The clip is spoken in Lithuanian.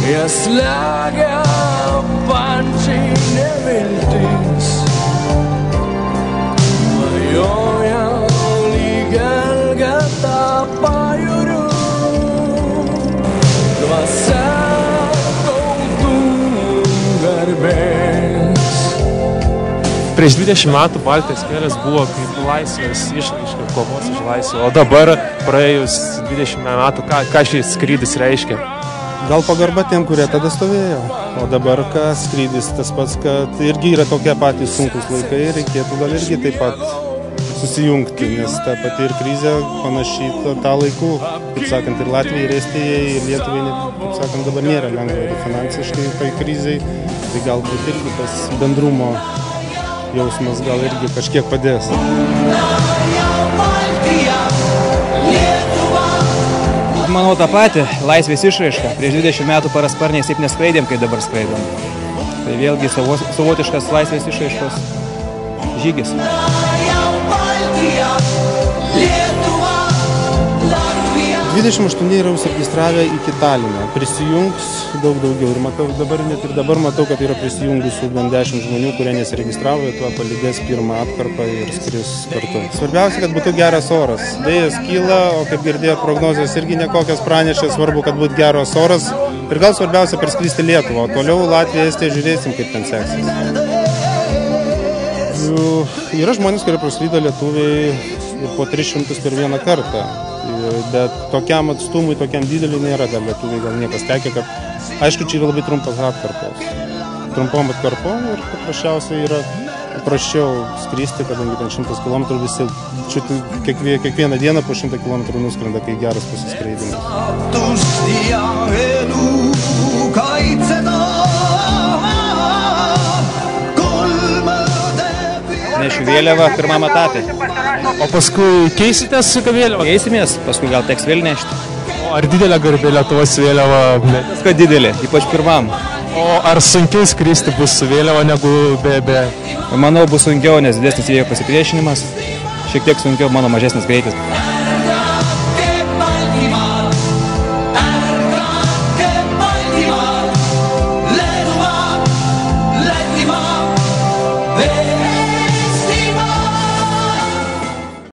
Jie slegia pančiai neviltis, klajoja lyg Elgeta pajūriu, dvasia tautų garbės. Prieš 20 metų Baltijos kelias buvo kaip laisvės išraiška, kovos už laisvę, o dabar praėjus 20 metų, ką šis skrydis reiškia? Gal pagarba tiem, kurie tada stovėjo, o dabar skrydis tas pats, kad irgi yra tokie patys sunkus laikai, reikėtų gal irgi taip pat susijungti, nes ta pati ir krizė panašiai tą laikų, kaip sakant, ir Latvijai, ir Estijai, ir Lietuvai, kaip sakant, dabar nėra lengva ir finansiškai tai krizai, tai galbūt irgi tas bendrumo jausmas gal irgi kažkiek padės. Manau tą patį, laisvės išraiška. Prieš 20 metų parasparniais taip neskraidėm, kai dabar skraidom. Tai vėlgi savotiškas laisvės išraiškos žygis. 28 yra užsiregistravę iki Talino, prisijungs daug daugiau ir matau, dabar matau, kad yra prisijungusių bent 10 žmonių, kurie nesiregistravo, tuo palydės pirmą atkarpą ir skris kartu. Svarbiausia, kad būtų geras oras. Vėjas kyla, o kaip girdėjot, prognozijos irgi nekokias pranešė, svarbu, kad būtų geras oras ir gal svarbiausia perskristi Lietuvą, o toliau Latviją, Estiją žiūrėsim, kaip ten seksis. Yra žmonės, kurie praskrido lietuviai ir po 300 per vieną kartą. Bet tokiam atstumui, tokiam dideliu nėra dar lietuviai, gal niekas tekė, kad aišku, čia yra labai trumpas atkarpos. Trumpom atkarpom ir paprasčiausiai yra praščiau skristi, kadangi ten 100 km visi kiekvieną dieną po 100 km nuskrenda, kai geras pasiskreidimas. Nešiu vėliavą pirmam etape. O paskui keisitės su vėliava? Keisimės, paskui gal teks vėl nešti. O ar didelė garbė Lietuvos vėliava? Kad didelė, ypač pirmam. O ar sunkiau skristi bus su vėliava negu be? Manau, bus sunkiau, nes didesnis vėjo pasipriešinimas. Šiek tiek sunkiau, mano mažesnis greitis.